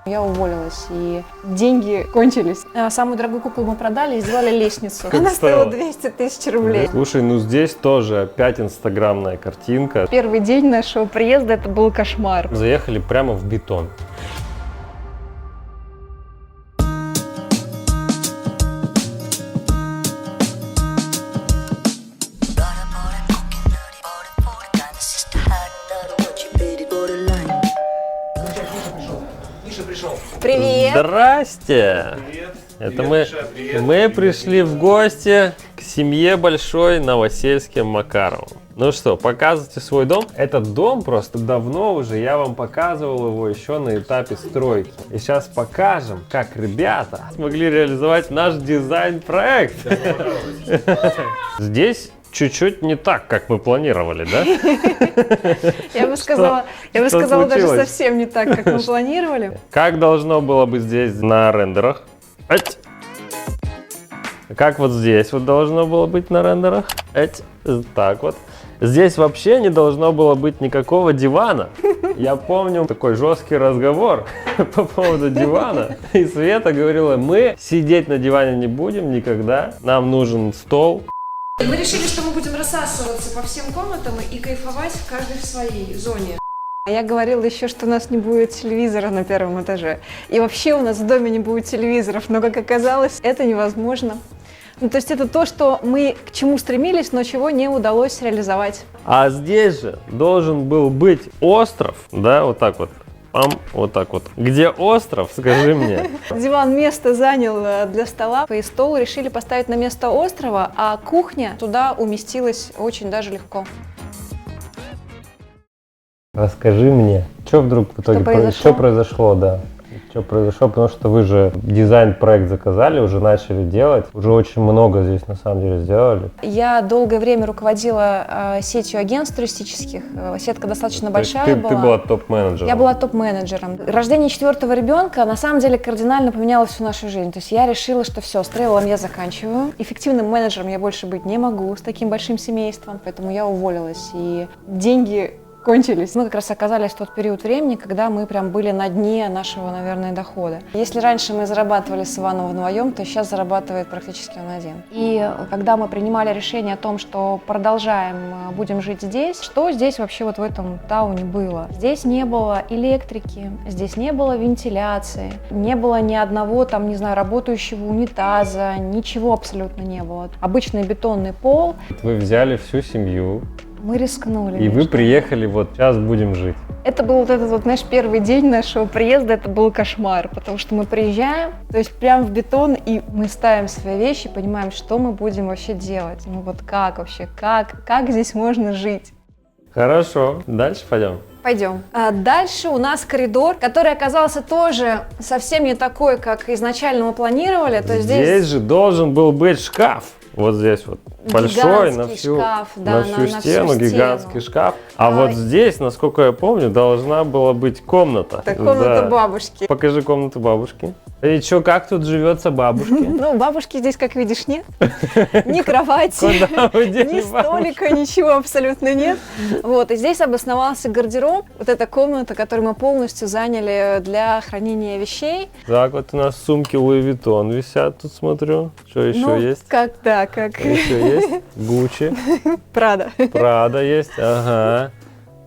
Я уволилась, и деньги кончились. Самую дорогую куклу мы продали и сделали лестницу. Она стоила 200 тысяч рублей. Слушай, ну здесь тоже опять инстаграмная картинка. Первый день нашего приезда это был кошмар. Заехали прямо в бетон. Привет! Здрасте! Привет. Это Привет, мы пришли в гости к семье большой Новосельским Макаровым. Ну что, показывайте свой дом. Этот дом просто давно уже, я вам показывал его еще на этапе стройки. И сейчас покажем, как ребята смогли реализовать наш дизайн-проект. Здесь чуть-чуть не так, как мы планировали, да? Я бы сказала даже совсем не так, как мы планировали. Как должно было быть здесь на рендерах? Как вот здесь вот должно было быть на рендерах? Так вот. Здесь вообще не должно было быть никакого дивана. Я помню такой жесткий разговор по поводу дивана. И Света говорила, мы сидеть на диване не будем никогда. Нам нужен стол. Мы решили, что мы будем рассасываться по всем комнатам и кайфовать в каждой в своей зоне. Я говорила еще, что у нас не будет телевизора на первом этаже. И вообще у нас в доме не будет телевизоров. Но, как оказалось, это невозможно. Ну, то есть это то, что мы к чему стремились, но чего не удалось реализовать. А здесь же должен был быть остров, да, вот так вот. Вот так вот. Где остров, скажи мне. Диван место занял для стола, и стол решили поставить на место острова, а кухня туда уместилась очень даже легко. Расскажи мне, что вдруг в итоге произошло, да? Что произошло, потому что вы же дизайн-проект заказали, уже начали делать, уже очень много здесь на самом деле сделали. Я долгое время руководила сетью агентств туристических, сетка достаточно большая была. Ты была топ-менеджером? Я была топ-менеджером. Рождение 4-го ребенка на самом деле кардинально поменяло всю нашу жизнь. То есть я решила, что все, с тревелом я заканчиваю. Эффективным менеджером я больше быть не могу с таким большим семейством, поэтому я уволилась. И деньги кончились. Мы как раз оказались в тот период времени, когда мы прям были на дне нашего, наверное, дохода. Если раньше мы зарабатывали с Иваном вдвоем, то сейчас зарабатывает практически он один. И когда мы принимали решение о том, что продолжаем, будем жить здесь, что здесь вообще вот в этом тауне было? Здесь не было электрики, здесь не было вентиляции, не было ни одного там, не знаю, работающего унитаза, ничего абсолютно не было. Обычный бетонный пол. Вы взяли всю семью. Мы рискнули. И вы приехали, вот сейчас будем жить. Это был вот этот вот, знаешь, первый день нашего приезда, это был кошмар, потому что мы приезжаем, то есть прям в бетон, и мы ставим свои вещи, понимаем, что мы будем вообще делать. Ну вот как вообще, как здесь можно жить? Хорошо, дальше пойдем. Пойдем. Дальше у нас коридор, который оказался тоже совсем не такой, как изначально мы планировали. То есть здесь же должен был быть шкаф. Вот здесь вот большой, на всю, шкаф, да, на всю стену, гигантский шкаф. А вот здесь, насколько я помню, должна была быть комната. Это комната бабушки. Покажи комнату бабушки. И что, как тут живется бабушке? Ну, бабушки здесь, как видишь, нет. Ни кровати, ни столика, ничего абсолютно нет. Вот, и здесь обосновался гардероб. Вот эта комната, которую мы полностью заняли для хранения вещей. Так, вот у нас сумки Луи Виттон висят, тут смотрю. Что еще есть? Как, да, как. Еще есть? Гуччи. Прада. Прада есть, ага.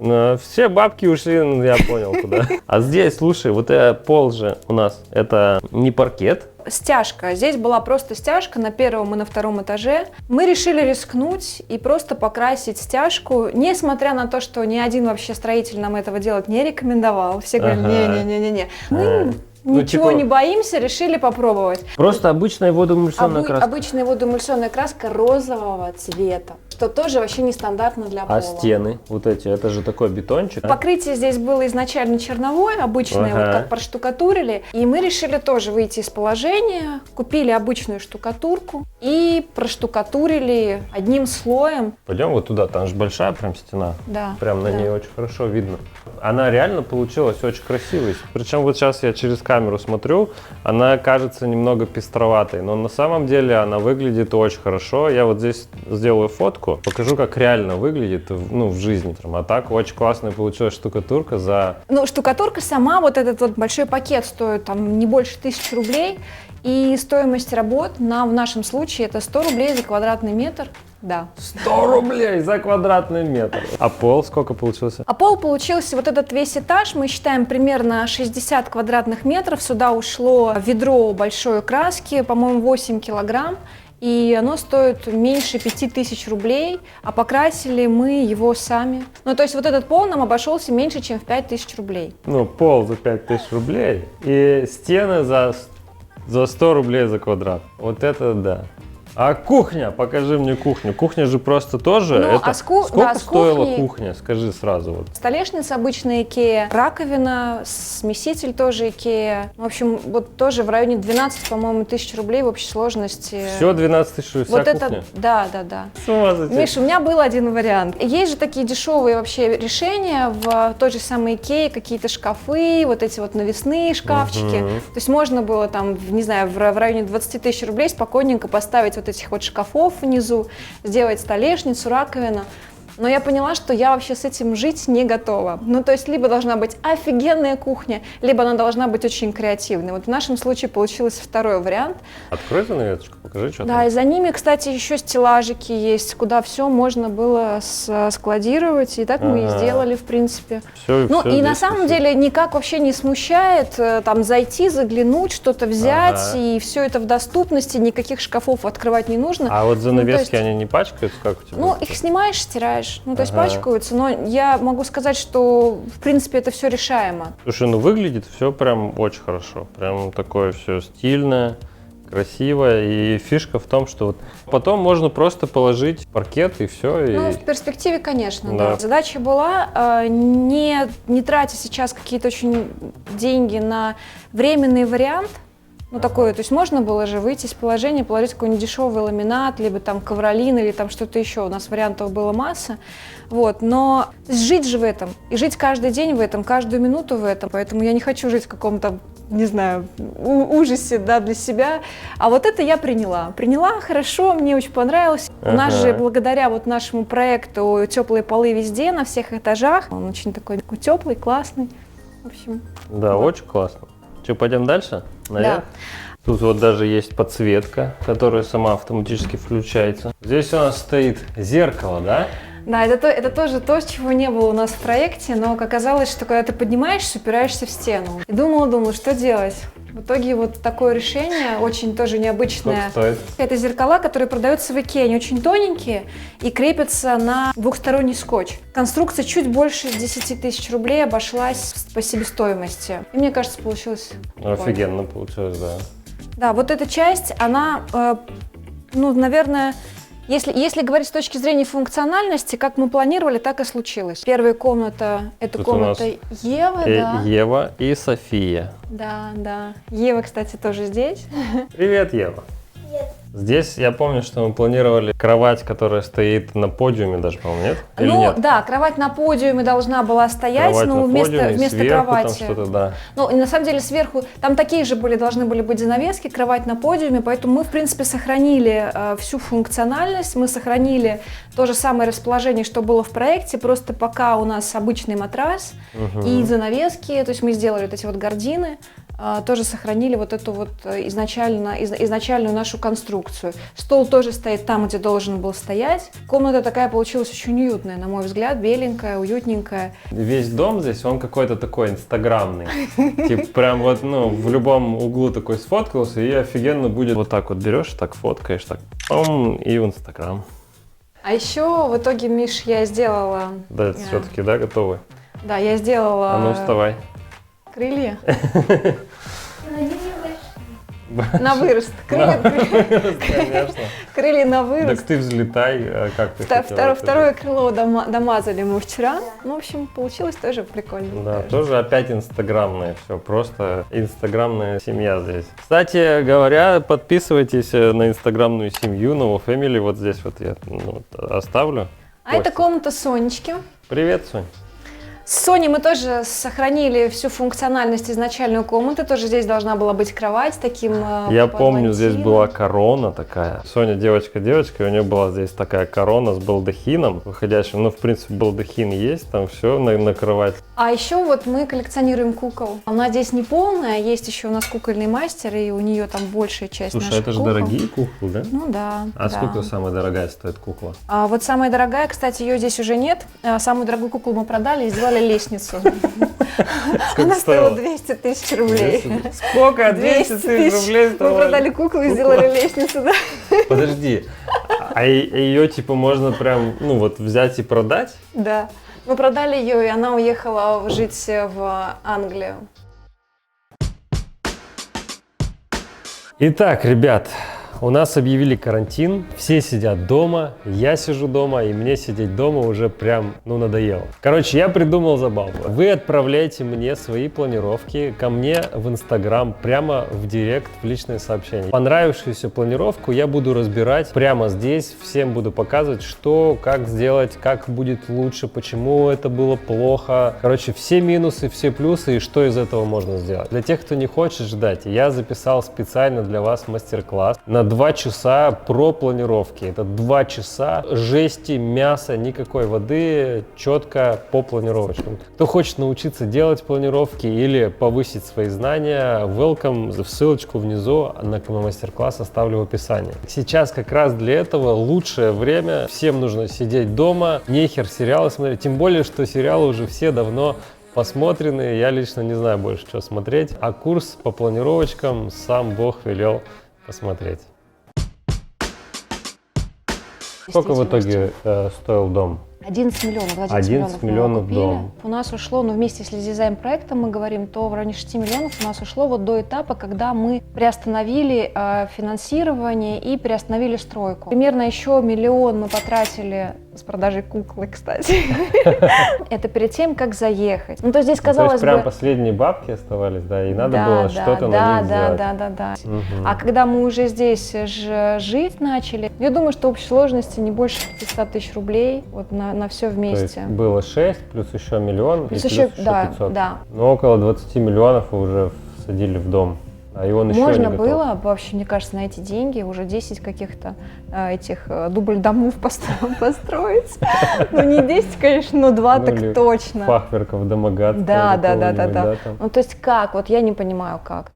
Но все бабки ушли, я понял, куда. А здесь, слушай, вот пол же у нас, это не паркет. Стяжка. Здесь была просто стяжка на первом и на втором этаже. Мы решили рискнуть и просто покрасить стяжку, несмотря на то, что ни один вообще строитель нам этого делать не рекомендовал. Все говорят, не-не-не-не. Мы ничего не боимся, решили попробовать. Просто обычная водоэмульсионная краска. Обычная водоэмульсионная краска розового цвета, что тоже вообще нестандартно для пола. А стены вот эти, это же такой бетончик. Покрытие здесь было изначально черновое, обычное, вот как проштукатурили. И мы решили тоже выйти из положения, купили обычную штукатурку и проштукатурили одним слоем. Пойдем вот туда, там же большая прям стена. Да. Прям на ней очень хорошо видно. Она реально получилась очень красивой. Причем вот сейчас я через камеру смотрю, она кажется немного пестроватой, но на самом деле она выглядит очень хорошо. Я вот здесь сделаю фотку. хорошо. Покажу, как реально выглядит, ну, в жизни. А так очень классная получилась штукатурка за... Ну, штукатурка сама, вот этот вот большой пакет стоит там не больше 1000 рублей. И стоимость работ в нашем случае это 100 рублей за квадратный метр. Да. 100 рублей за квадратный метр. А пол сколько получился? А пол получился, вот этот весь этаж, мы считаем примерно 60 квадратных метров. Сюда ушло ведро большой краски, по-моему, 8 килограмм. И оно стоит меньше 5000 рублей, а покрасили мы его сами. Ну, то есть вот этот пол нам обошелся меньше, чем в 5000 рублей. Ну, пол за 5000 рублей и стены за 100 рублей за квадрат. Вот это да. А кухня? Покажи мне кухню. Кухня же просто тоже. Ну, это... Сколько стоила кухня? Скажи сразу. Вот. Столешница обычная Икея, раковина, смеситель тоже Икея. В общем, вот тоже в районе 12, по-моему, тысяч рублей в общей сложности. Все 12 тысяч, вся вот кухня? Это, да. С ума сойти. Миша, у меня был один вариант. Есть же такие дешевые вообще решения в той же самой Икее, какие-то шкафы, вот эти вот навесные шкафчики. То есть можно было там, не знаю, в районе 20 тысяч рублей спокойненько поставить вот этих вот шкафов внизу, сделать столешницу, раковину. Но я поняла, что я вообще с этим жить не готова. Ну, то есть, либо должна быть офигенная кухня, либо она должна быть очень креативной. Вот в нашем случае получился второй вариант. Открой занавесочку, покажи, что Да, там. и за ними, кстати, еще стеллажики есть, куда все можно было складировать. И так мы и сделали, в принципе. Все, ну, все и на здесь самом деле никак вообще не смущает там зайти, заглянуть, что-то взять, и все это в доступности, никаких шкафов открывать не нужно. А вот занавески, есть, они не пачкаются, как у тебя? Ну, их снимаешь, стираешь. Ну, то есть пачкаются, но я могу сказать, что, в принципе, это все решаемо. Слушай, ну выглядит все прям очень хорошо. Прям такое все стильное, красивое. И фишка в том, что вот потом можно просто положить паркет и все. Ну, и... в перспективе, конечно, Да. да. Задача была не тратить сейчас какие-то очень деньги на временный вариант. Ну, такое, то есть можно было же выйти из положения, положить какой-нибудь дешевый ламинат, либо там ковролин, или там что-то еще. У нас вариантов было масса. Вот, но жить же в этом, и жить каждый день в этом, каждую минуту в этом. Поэтому я не хочу жить в каком-то, не знаю, ужасе, да, для себя. А вот это я приняла. Приняла хорошо, мне очень понравилось. У нас же благодаря вот нашему проекту «Теплые полы везде», на всех этажах, он очень такой теплый, классный. В общем. Да, вот. очень классно. Что, пойдем дальше? Наверх? Да. Тут вот даже есть подсветка, которая сама автоматически включается. Здесь у нас стоит зеркало, да? Да, это тоже то, чего не было у нас в проекте, но оказалось, что когда ты поднимаешься, упираешься в стену. И думала, что делать. В итоге вот такое решение, очень тоже необычное. Сколько стоит? Это зеркала, которые продаются в Икее, они очень тоненькие и крепятся на двухсторонний скотч. Конструкция чуть больше 10 тысяч рублей обошлась по себестоимости. И мне кажется, получилось прикольно. Офигенно получилось, да. Да, вот эта часть, она, ну, наверное, если говорить с точки зрения функциональности, как мы планировали, так и случилось. Первая комната, это Тут комната Евы, да. Ева и София. Да. Ева, кстати, тоже здесь. Привет, Ева. Привет. Здесь я помню, что мы планировали кровать, которая стоит на подиуме даже, по-моему, нет? Или ну, нет? да, кровать на подиуме должна была стоять, Кровать но на вместо подиуме, сверху кровати. Там что-то, да. Ну, и на самом деле сверху, там такие же должны были быть занавески, кровать на подиуме, поэтому мы, в принципе, сохранили всю функциональность, мы сохранили то же самое расположение, что было в проекте, просто пока у нас обычный матрас и занавески, то есть мы сделали вот эти вот гардины, тоже сохранили вот эту вот изначальную нашу конструкцию. Стол тоже стоит там, где должен был стоять. Комната такая получилась очень уютная, на мой взгляд, беленькая, уютненькая. Весь дом здесь, он какой-то такой инстаграмный. Типа прям вот, ну, в любом углу такой сфоткался, и офигенно будет. Вот так вот берешь, так фоткаешь, так, и в инстаграм. А еще в итоге, Миш, я сделала... Да, все-таки, да, готовы? Да, я сделала... А ну, вставай. Крылья. На вырост. Конечно. Крылья на вырост. Так ты взлетай, как ты хотела. Второе крыло домазали мы вчера. Ну, в общем, получилось тоже прикольно. Да, тоже опять инстаграмное все, просто инстаграмная семья здесь. Кстати говоря, подписывайтесь на инстаграмную семью Novo Family, вот здесь вот я оставлю. А это комната Сонечки. Привет, Сонь. С Соней мы тоже сохранили всю функциональность изначальной комнаты. Тоже здесь должна была быть кровать с таким Я помню, здесь палантином. была корона такая. Соня девочка-девочка, и у нее была здесь такая корона с балдахином выходящим. Ну, в принципе, балдахин есть, там все на кровать. А еще вот мы коллекционируем кукол. Она здесь не полная, есть еще у нас кукольный мастер, и у нее там большая часть Слушай, наших это же кукол. дорогие куклы, да? Ну да. А да. сколько самая дорогая стоит кукла? А вот самая дорогая, кстати, ее здесь уже нет. Самую дорогую куклу мы продали и сделали лестницу. Она стоила 200 тысяч рублей. Сколько? 200 тысяч. Мы продали куклу и сделали лестницу, да. Подожди, а ее типа можно прям, ну вот взять и продать? Да. Мы продали ее, и она уехала жить в Англию. Итак, ребят, у нас объявили карантин, все сидят дома, я сижу дома, и мне сидеть дома уже прям, ну, надоело. Короче, я придумал забавку. Вы отправляете мне свои планировки ко мне в Инстаграм, прямо в директ, в личные сообщения. Понравившуюся планировку я буду разбирать прямо здесь, всем буду показывать, что, как сделать, как будет лучше, почему это было плохо. Короче, все минусы, все плюсы и что из этого можно сделать. Для тех, кто не хочет ждать, я записал специально для вас мастер-класс на 2 часа про планировки. Это 2 часа жести, мяса, никакой воды, четко по планировочкам. Кто хочет научиться делать планировки или повысить свои знания, welcome, ссылочку внизу на мастер-класс оставлю в описании. Сейчас как раз для этого лучшее время. Всем нужно сидеть дома, нехер сериалы смотреть, тем более, что сериалы уже все давно посмотрены, я лично не знаю больше, что смотреть, а курс по планировочкам сам Бог велел посмотреть. Сколько в итоге стоил дом? 11 миллионов. 11 миллионов купили. дом. У нас ушло, ну вместе с дизайн-проектом мы говорим, то в районе 6 миллионов у нас ушло вот до этапа, когда мы приостановили финансирование и приостановили стройку. Примерно еще 1 миллион мы потратили с продажей куклы, кстати. Это перед тем, как заехать. Ну то есть здесь, казалось бы... прям последние бабки оставались, да, и надо было что-то на них сделать. Да. А когда мы уже здесь жить начали, я думаю, что в общей сложности не больше 500 тысяч рублей вот на все вместе. То есть было 6, плюс еще миллион, Плюс и еще, плюс еще да, 500. да. Ну, около 20 миллионов вы уже всадили в дом. А и он еще Можно не готов. было вообще, мне кажется, на эти деньги уже 10 каких-то этих дубль домов построить. Ну не 10, конечно, но 2 так точно. Фахверков, домогатства. Да. Ну то есть как? Вот я не понимаю как.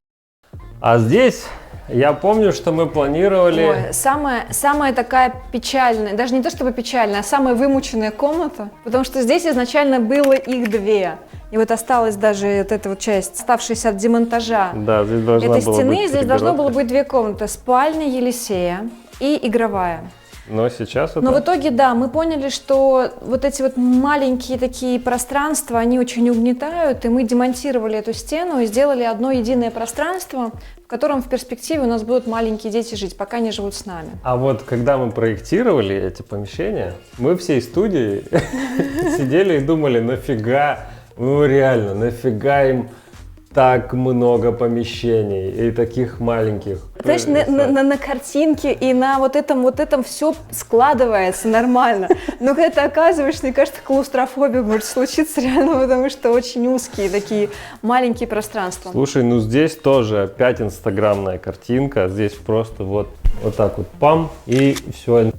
А здесь я помню, что мы планировали... Ой, самая такая печальная, даже не то чтобы печальная, а самая вымученная комната, потому что здесь изначально было их 2. И вот осталась даже вот эта вот часть, оставшаяся от демонтажа Да, здесь должна этой была стены. быть Здесь должно было перегородка. быть 2 комнаты: спальня Елисея и игровая. Но сейчас это... Но в итоге, да, мы поняли, что вот эти вот маленькие такие пространства, они очень угнетают, и мы демонтировали эту стену и сделали одно единое пространство, в котором в перспективе у нас будут маленькие дети жить, пока они живут с нами. А вот когда мы проектировали эти помещения, мы всей студией сидели и думали, нафига, ну реально, нафига им так много помещений и таких маленьких. Знаешь, на картинке и на вот этом все складывается нормально. Но когда ты оказываешься, мне кажется, клаустрофобия может случиться реально, потому что очень узкие такие маленькие пространства. Слушай, ну здесь тоже опять инстаграмная картинка. Здесь просто вот так вот пам, и все.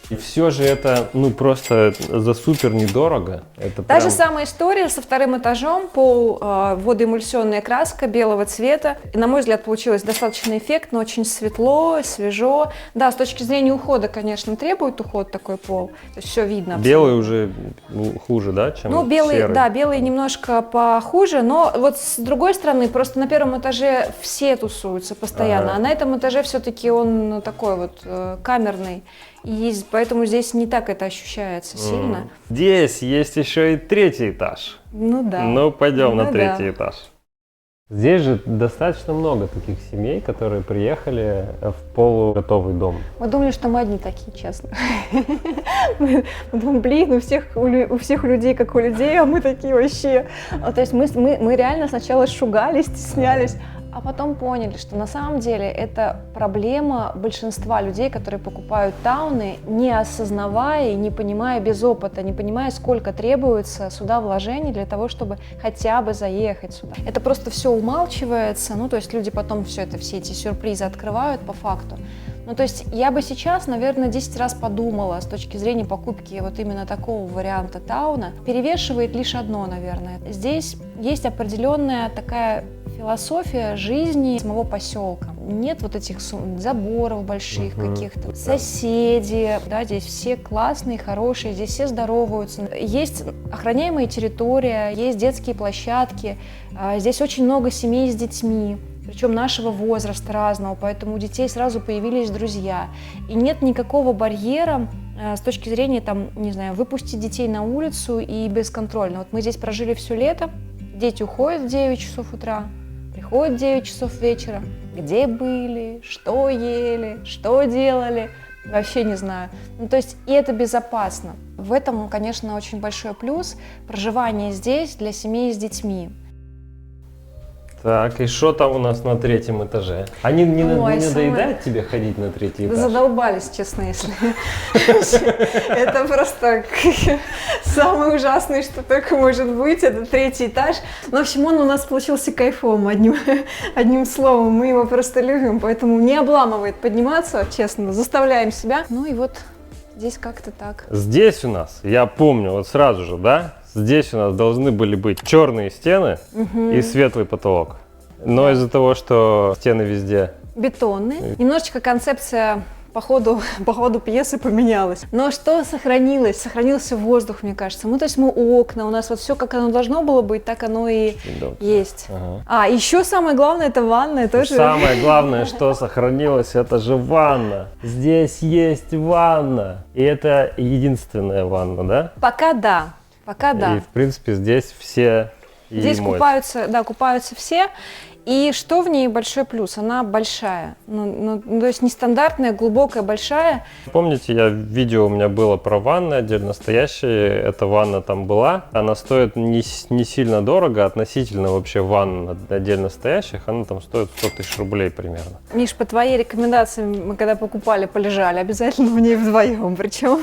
И все же это, ну, просто за супер недорого. Это Та прям... же самая история со 2-м этажом, пол, водоэмульсионная краска белого цвета. И, на мой взгляд, получилось достаточно эффектно, очень светло, свежо. Да, с точки зрения ухода, конечно, требует уход такой пол, то есть все видно. Абсолютно. Белый уже хуже, да, чем Ну, белый, серый? да, белый немножко похуже, но вот с другой стороны, просто на 1-м этаже все тусуются постоянно, а на этом этаже все-таки он такой вот камерный. И поэтому здесь не так это ощущается сильно. Здесь есть еще и 3-й этаж. Ну да. Ну, пойдем на Ну 3-й этаж. Здесь же достаточно много таких семей, которые приехали в полуготовый дом. Мы думали, что мы одни такие, честно. Мы думаем, блин, у всех людей как у людей, а мы такие вообще. То есть мы реально сначала шугались, стеснялись, А потом поняли, что на самом деле это проблема большинства людей, которые покупают тауны, не осознавая и не понимая без опыта, не понимая, сколько требуется сюда вложений для того, чтобы хотя бы заехать сюда. Это просто все умалчивается, ну то есть люди потом все эти сюрпризы открывают по факту. Ну, то есть я бы сейчас, наверное, 10 раз подумала с точки зрения покупки вот именно такого варианта тауна. Перевешивает лишь одно, наверное. Здесь есть определенная такая философия жизни самого поселка. Нет вот этих заборов больших каких-то. Соседи, да, здесь все классные, хорошие, здесь все здороваются. Есть охраняемая территория, есть детские площадки, здесь очень много семей с детьми. Причем нашего возраста разного, поэтому у детей сразу появились друзья. И нет никакого барьера с точки зрения, там, не знаю, выпустить детей на улицу и бесконтрольно. Вот мы здесь прожили все лето, дети уходят в 9 часов утра, приходят в 9 часов вечера. Где были, что ели, что делали, вообще не знаю. Ну, то есть и это безопасно. В этом, конечно, очень большой плюс проживания здесь для семей с детьми. Так, и что там у нас на 3-м этаже? Они не надоедают тебе ходить на 3-й этаж? Задолбались, честно, если. Это просто самое ужасное, что только может быть, это 3-й этаж. Но в общем, он у нас получился кайфом, одним словом, мы его просто любим, поэтому не обламывает подниматься, честно, заставляем себя. Ну и вот здесь как-то так. Здесь у нас, я помню, вот сразу же, да? Здесь у нас должны были быть черные стены и светлый потолок. Но из-за того, что стены везде бетонные, немножечко концепция по ходу пьесы поменялась. Но что сохранилось? Сохранился воздух, мне кажется. То есть мы окна, у нас вот все, как оно должно было быть, так оно и есть. Ага. А еще самое главное, это ванная тоже. Самое главное, что сохранилось, это же ванна. Здесь есть ванна. И это единственная ванна, да? Пока да. Пока да. И, в принципе, здесь все и здесь моются. купаются все. И что в ней большой плюс? Она большая. То есть нестандартная, глубокая, большая. Помните, видео у меня было про ванны отдельно стоящие. Эта ванна там была. Она стоит не сильно дорого, относительно вообще ванн отдельно стоящих. Она там стоит 100 тысяч рублей примерно. Миш, по твоей рекомендации, мы когда покупали, полежали обязательно в ней вдвоем. Причем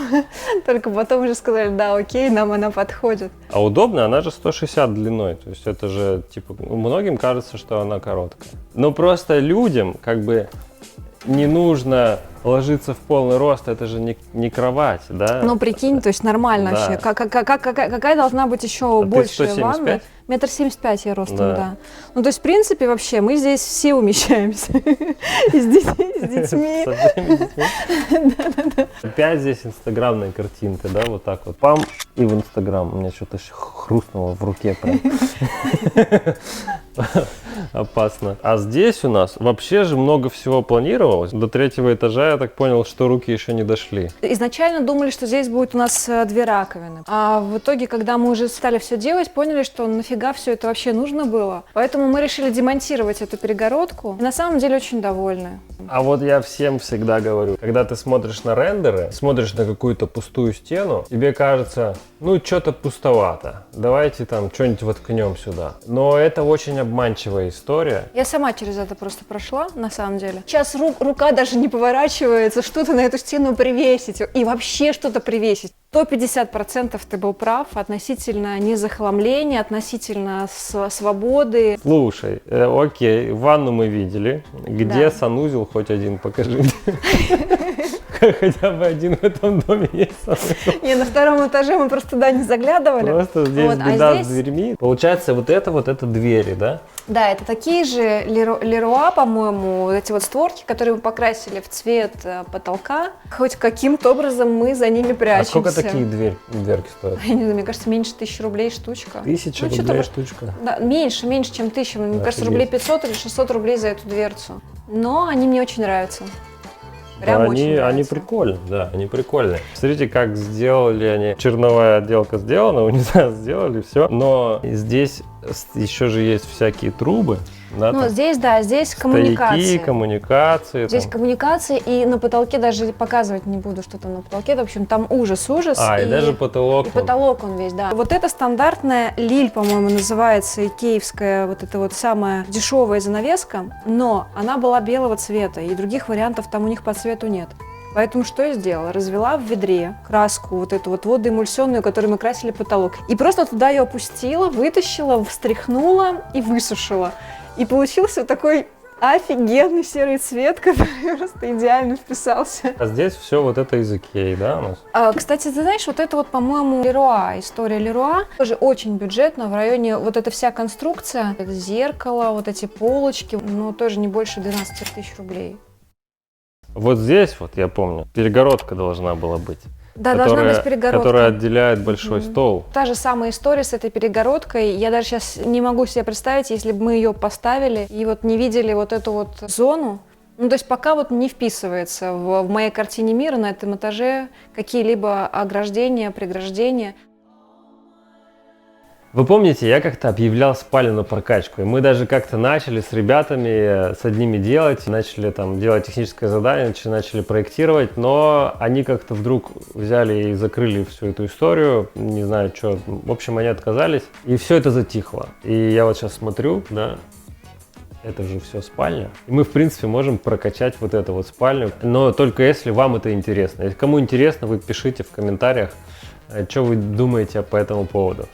только потом уже сказали, да, окей, нам она подходит. А удобно, она же 160 длиной. То есть это же, типа, многим кажется, что она короткая. Но просто людям как бы не нужно ложиться в полный рост, это же не кровать, да? Ну, прикинь, то есть нормально да. вообще. Какая должна быть еще большая ванна? 1,75 м я ростом, да. Ну, то есть, в принципе, вообще, мы здесь все умещаемся. И с детьми. Опять здесь инстаграмная картинка, да, вот так вот. Пам, и в инстаграм. У меня что-то хрустнуло в руке прям. Опасно. А здесь у нас вообще же много всего планировалось. До 3-го этажа я так понял, что руки еще не дошли. Изначально думали, что здесь будет у нас 2 раковины. А в итоге, когда мы уже стали все делать, поняли, что нафига все это вообще нужно было. Поэтому мы решили демонтировать эту перегородку. И на самом деле очень довольны. А вот я всем всегда говорю, когда ты смотришь на рендеры, смотришь на какую-то пустую стену, тебе кажется, ну, что-то пустовато. Давайте там что-нибудь воткнем сюда. Но это очень обманчивая история. Я сама через это просто прошла, на самом деле. Сейчас рука даже не поворачивается, что-то на эту стену привесить и вообще что-то привесить. То 50% ты был прав относительно незахламления, относительно свободы. Слушай, окей, ванну мы видели. Где санузел хоть один, покажи. Хотя бы один в этом доме есть санузел. Не, на 2-м этаже мы просто туда не заглядывали. Просто здесь беда с дверьми. Получается, вот это двери, да? Да, это такие же Леруа, по-моему, вот эти вот створки, которые мы покрасили в цвет потолка. Хоть каким-то образом мы за ними прячемся. А сколько такие дверки стоят? Я не знаю, мне кажется, меньше 1000 рублей штучка. 1000 рублей штучка? Да, меньше, чем 1000. Мне кажется, рублей 500 или 600 рублей за эту дверцу. Но они мне очень нравятся. Прям да, очень нравятся. Они прикольные, да, они прикольные. Смотрите, как сделали они. Черновая отделка сделана, унитаз сделали, все. Но здесь еще же есть всякие трубы. Да, Ну, там здесь, да, здесь стояки, коммуникации. коммуникации. Здесь там. коммуникации, и на потолке даже показывать не буду, что там на потолке. В общем, там ужас. И даже потолок. И потолок он весь, да. Вот это стандартная Лиль, по-моему, называется, икеевская, вот эта вот самая дешевая занавеска, но она была белого цвета, и других вариантов там у них по цвету нет. Поэтому что я сделала? Развела в ведре краску, вот эту вот водоэмульсионную, которой мы красили потолок. И просто туда ее опустила, вытащила, встряхнула и высушила. И получился такой офигенный серый цвет, который просто идеально вписался. А здесь все вот это из Икеи, да, у нас? Кстати, ты знаешь, вот это вот, по-моему, Леруа, история Леруа, тоже очень бюджетно, в районе вот эта вся конструкция, это зеркало, вот эти полочки, ну, тоже не больше 12 тысяч рублей. Вот здесь, вот я помню, перегородка должна была быть. Да, должна быть перегородка. Которая отделяет большой стол. Та же самая история с этой перегородкой. Я даже сейчас не могу себе представить, если бы мы ее поставили и вот не видели вот эту вот зону. Ну, то есть пока вот не вписывается в моей картине мира на этом этаже какие-либо ограждения, преграждения. Вы помните, я как-то объявлял спальню на прокачку, и мы даже как-то начали с ребятами, с одними делать, начали там делать техническое задание, начали проектировать, но они как-то вдруг взяли и закрыли всю эту историю, не знаю что, в общем, они отказались, и все это затихло. И я вот сейчас смотрю, да, это же все спальня. И мы, в принципе, можем прокачать вот эту вот спальню, но только если вам это интересно. Если кому интересно, вы пишите в комментариях, что вы думаете по этому поводу.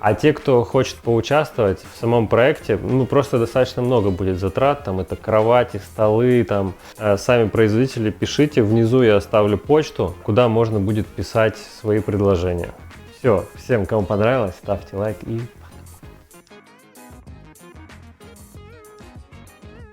А те, кто хочет поучаствовать в самом проекте, ну просто достаточно много будет затрат, там это кровати, столы, там сами производители, пишите, внизу я оставлю почту, куда можно будет писать свои предложения. Все, всем, кому понравилось, ставьте лайк и